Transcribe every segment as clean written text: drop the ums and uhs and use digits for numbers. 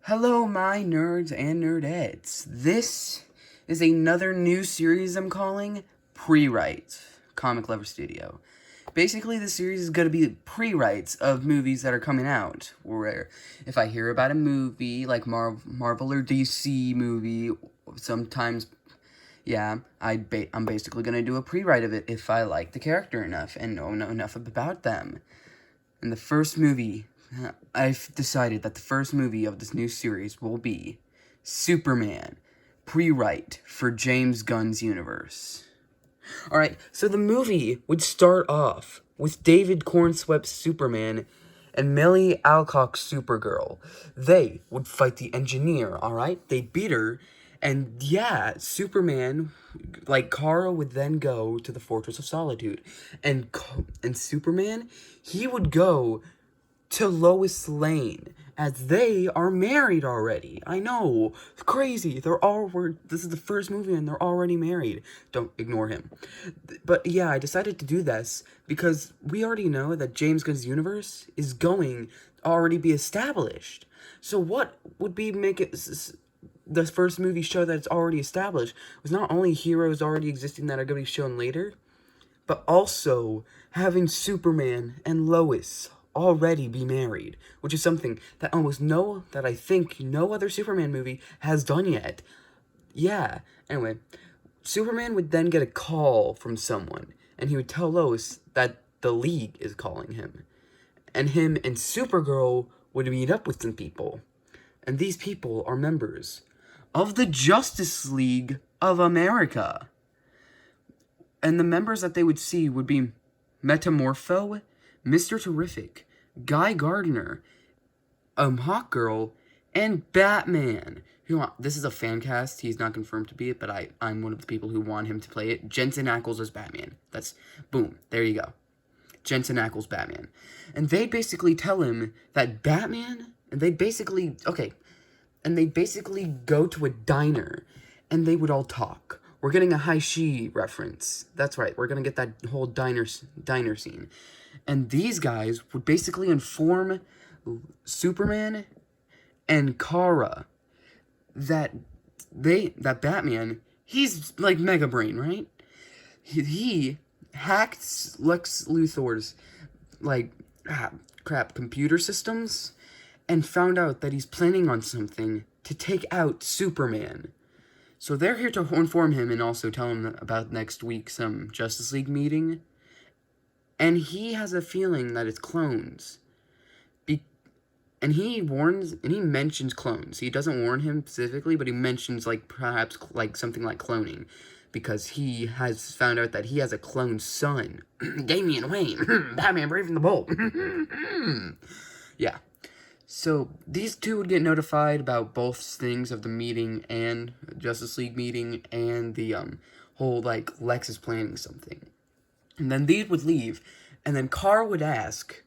Hello, my nerds and nerdettes. This is another new series I'm calling Pre-Writes, Comic Lover Studio. Basically, the series is going to be pre-writes of movies that are coming out. Where if I hear about a movie, like Marvel or DC movie, sometimes, yeah, I'm basically going to do a pre-write of it if I like the character enough and know enough about them. And the first movie, I've decided that the first movie of this new series will be Superman, pre-write for James Gunn's universe. Alright, so the movie would start off with David Cornsweep's Superman and Millie Alcock's Supergirl. They would fight the Engineer, alright? They'd beat her, and yeah, Superman, like Kara, would then go to the Fortress of Solitude. And Superman, he would go to Lois Lane, as they are married already. I know, it's crazy. This is the first movie and they're already married. Don't ignore him. But yeah, I decided to do this because we already know that James Gunn's universe is going to already be established. So what would make it the first movie show that it's already established was not only heroes already existing that are going to be shown later, but also having Superman and Lois already be married, which is something that I think no other Superman movie has done yet. Yeah, anyway, Superman would then get a call from someone, and he would tell Lois that the League is calling him. And him and Supergirl would meet up with some people. And these people are members of the Justice League of America. And the members that they would see would be Metamorpho, Mr. Terrific, Guy Gardner, Hawkgirl, and Batman. This is a fan cast. He's not confirmed to be it, but I'm one of the people who want him to play it. Jensen Ackles as Batman. Boom, there you go. Jensen Ackles Batman. And they basically tell him that Batman, and they basically go to a diner, and they would all talk. We're getting a Hai-Shi reference. That's right, we're gonna get that whole diner scene. And these guys would basically inform Superman and Kara that Batman, he's like Mega Brain, right? He hacked Lex Luthor's computer systems and found out that he's planning on something to take out Superman. So they're here to inform him and also tell him about next week's Justice League meeting. And he has a feeling that it's clones. And he mentions clones. He doesn't warn him specifically, but he mentions perhaps something like cloning. Because he has found out that he has a clone son. Damian Wayne. Batman Brave and the Bold. Yeah. So, these two would get notified about both things of the meeting and Justice League meeting and the whole, Lex is planning something. And then these would leave, and then Kara would ask,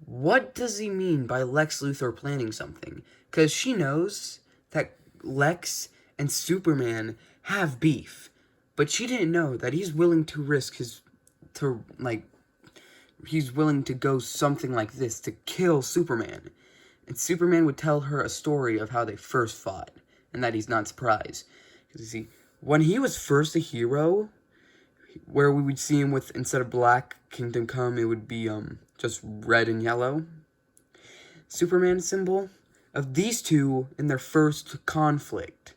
what does he mean by Lex Luthor planning something? Because she knows that Lex and Superman have beef, but she didn't know that he's willing to risk he's willing to go something like this to kill Superman. And Superman would tell her a story of how they first fought, and that he's not surprised. Because you see, when he was first a hero, where we would see him with, instead of black Kingdom Come, it would be just red and yellow Superman symbol of these two in their first conflict.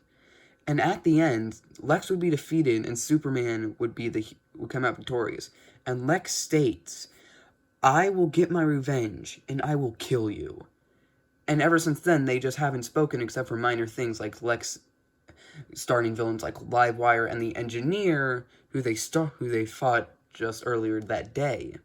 And at the end, Lex would be defeated and Superman would come out victorious. And Lex states, I will get my revenge, and I will kill you. And ever since then, they just haven't spoken except for minor things like Lex starting villains like Livewire and the Engineer, who they fought just earlier that day.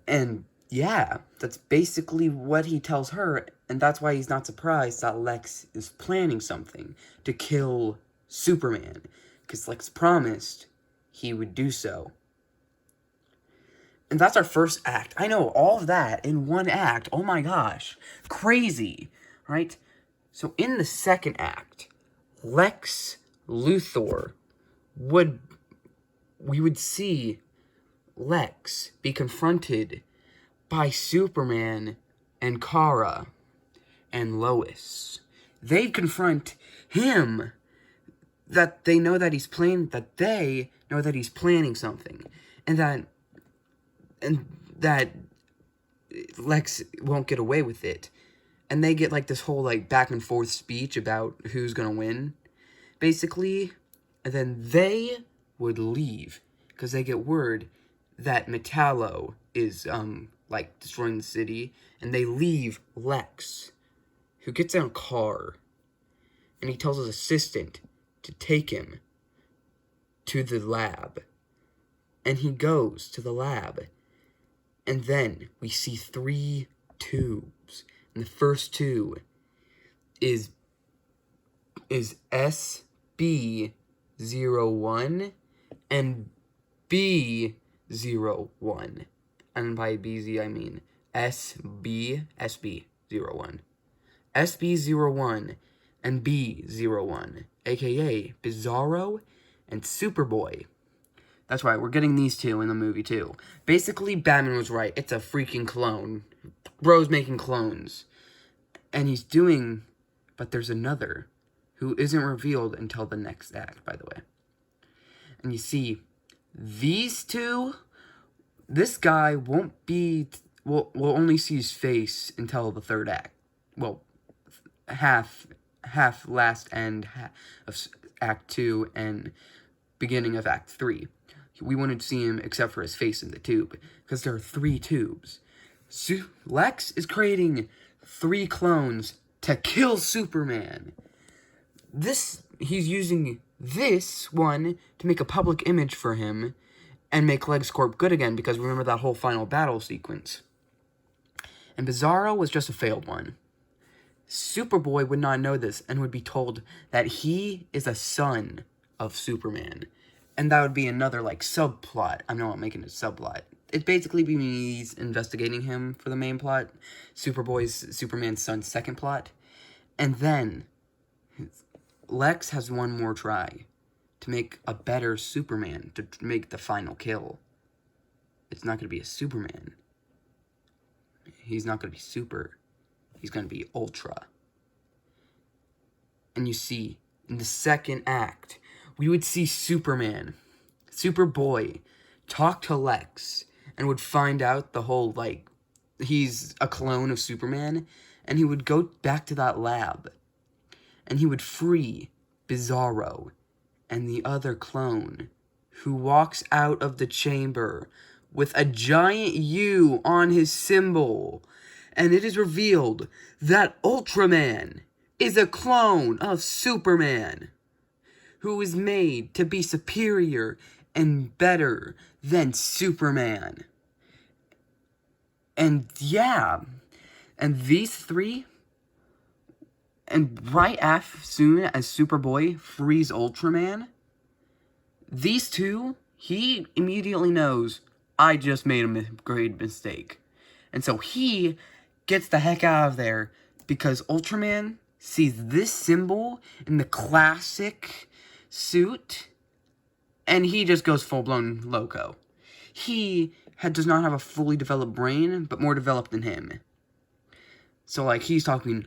And yeah, that's basically what he tells her, and that's why he's not surprised that Lex is planning something to kill Superman, because Lex promised he would do so. And that's our first act. I know, all of that in one act. Oh my gosh. Crazy, right? So in the second act, Lex Luthor we would see Lex be confronted by Superman and Kara. and Lois. They confront him that they know that he's planning something, and that Lex won't get away with it. And they get, like, this whole, like, back and forth speech about who's gonna win, basically. And then they would leave, because they get word that Metallo is, like, destroying the city. And they leave Lex, who gets in a car, and he tells his assistant to take him to the lab. And he goes to the lab. And then we see 3 tubes. And the first 2 is SB01 and B01. And by BZ I mean SB01. SB01 and B01, aka Bizarro and Superboy. That's right, we're getting these 2 in the movie too. Basically, Batman was right. It's a freaking clone. Bro's making clones. And he's doing... But there's another who isn't revealed until the next act, by the way. And you see, these 2... This guy won't be... We'll only see his face until the 3rd act. Well, half last end of Act 2 and beginning of Act 3. We wouldn't see him except for his face in the tube, because there are 3 tubes. Lex is creating 3 clones to kill Superman. He's using this one to make a public image for him and make LexCorp good again, because remember that whole final battle sequence. And Bizarro was just a failed one. Superboy would not know this and would be told that he is a son of Superman. And that would be another, like, subplot. I'm not making it a subplot. It'd basically be me investigating him for the main plot. Superman's son's second plot. And then, Lex has one more try to make a better Superman, to make the final kill. It's not going to be a Superman. He's not going to be super. He's going to be Ultra. And you see, in the second act, we would see Superboy, talk to Lex, and would find out the whole, like, he's a clone of Superman, and he would go back to that lab, and he would free Bizarro and the other clone, who walks out of the chamber with a giant U on his symbol, and it is revealed that Ultraman is a clone of Superman, who is made to be superior and better than Superman. And yeah, and these 3, and right soon as Superboy frees Ultraman, these 2, he immediately knows, I just made a great mistake. And so he gets the heck out of there, because Ultraman sees this symbol in the classic suit, and he just goes full-blown loco. He does not have a fully developed brain, but more developed than him. So, like, he's talking,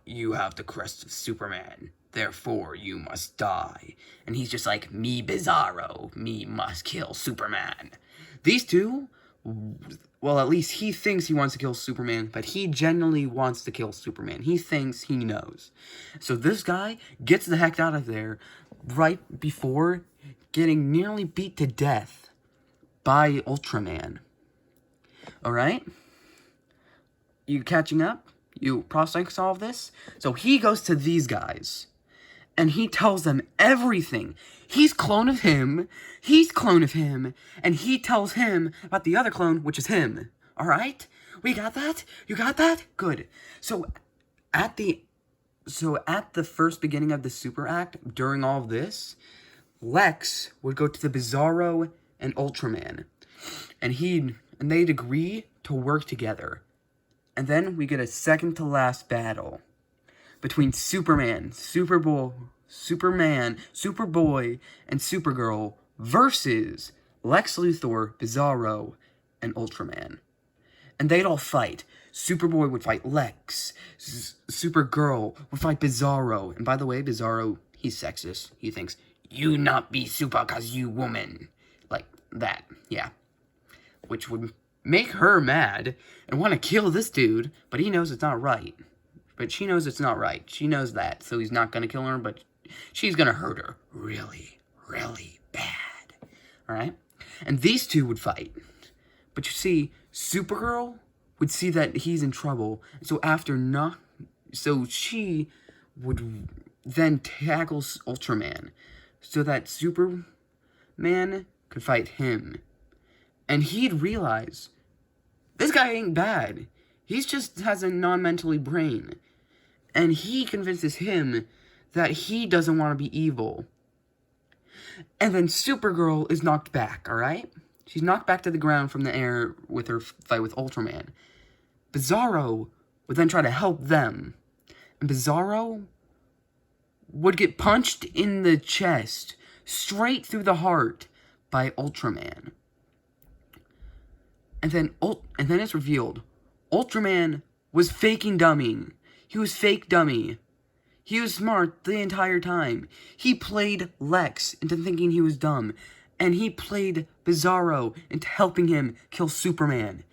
you have the crest of Superman, therefore you must die. And he's just like, me Bizarro, me must kill Superman. These 2, well, at least he thinks he wants to kill Superman, but he genuinely wants to kill Superman. He thinks he knows. So this guy gets the heck out of there right before getting nearly beat to death by Ultraman. Alright? You catching up? You processing all of this? So he goes to these guys, and he tells them everything. He's clone of him, and he tells him about the other clone, which is him. Alright? We got that? You got that? Good. So at the first beginning of the Super Act, during all of this, Lex would go to the Bizarro and Ultraman, and they'd agree to work together. And then we get a second to last battle between Superman, Superboy, and Supergirl versus Lex Luthor, Bizarro, and Ultraman. And they'd all fight. Superboy would fight Lex. Supergirl would fight Bizarro. And by the way, Bizarro, he's sexist. He thinks, you not be super cause you woman. Like that, yeah. Which would make her mad and want to kill this dude, but he knows it's not right. But she knows it's not right. She knows that, so he's not going to kill her, but she's going to hurt her really, really bad. Alright? And these two would fight. But you see, Supergirl would see that he's in trouble, so so she would then tackle Ultraman, so that Superman could fight him. And he'd realize, this guy ain't bad. He just has a non-mentally brain. And he convinces him that he doesn't want to be evil. And then Supergirl is knocked back, alright? She's knocked back to the ground from the air with her fight with Ultraman. Bizarro would then try to help them. And Bizarro would get punched in the chest, straight through the heart, by Ultraman. And then it's revealed, Ultraman was faking dummying. He was fake dummy. He was smart the entire time. He played Lex into thinking he was dumb. And he played Bizarro into helping him kill Superman.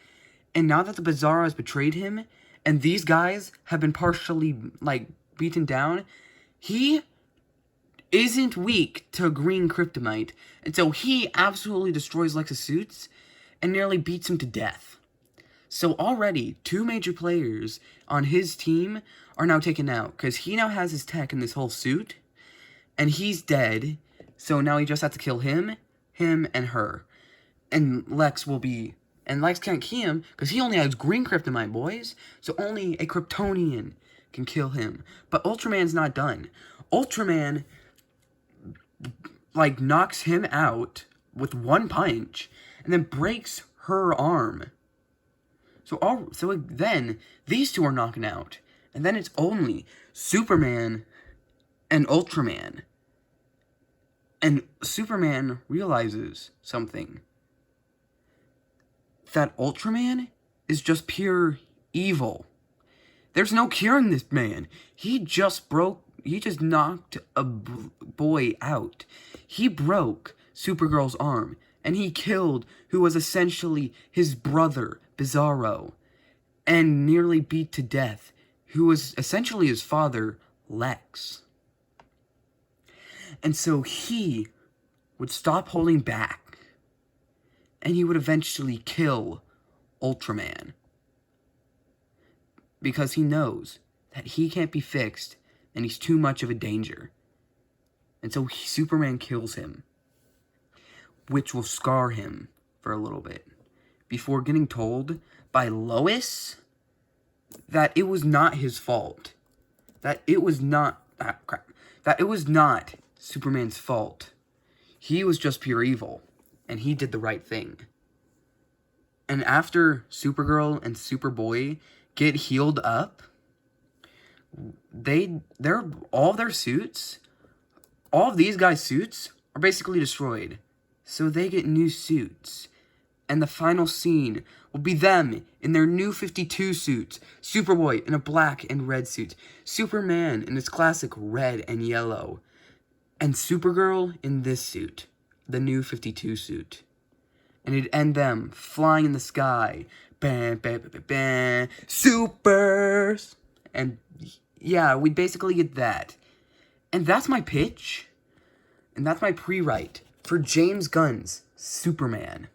And now that the Bizarro has betrayed him, and these guys have been partially, beaten down, he isn't weak to green kryptonite. And so he absolutely destroys Lex's suits and nearly beats him to death. So already, 2 major players on his team are now taken out, because he now has his tech in this whole suit, and he's dead, so now he just has to kill him, and her. And Lex can't kill him, because he only has green kryptonite, boys, so only a Kryptonian can kill him. But Ultraman's not done. Ultraman, knocks him out with 1 punch, and then breaks her arm. So then, these 2 are knocking out. And then it's only Superman and Ultraman. And Superman realizes something. That Ultraman is just pure evil. There's no curing this man. He just knocked a boy out. He broke Supergirl's arm. And he killed who was essentially his brother, Bizarro, and nearly beat to death who was essentially his father, Lex. And so he would stop holding back, and he would eventually kill Ultraman. Because he knows that he can't be fixed, and he's too much of a danger. And so Superman kills him, which will scar him for a little bit, before getting told by Lois that it was not his fault. That it was not Superman's fault. He was just pure evil, and he did the right thing. And after Supergirl and Superboy get healed up, all of these guys' suits are basically destroyed. So they get new suits. And the final scene will be them in their new 52 suits. Superboy in a black and red suit. Superman in his classic red and yellow. And Supergirl in this suit. The new 52 suit. And it'd end them flying in the sky. Bam, bam, bam, bam, bam. Supers! And yeah, we basically get that. And that's my pitch. And that's my pre-write for James Gunn's Superman.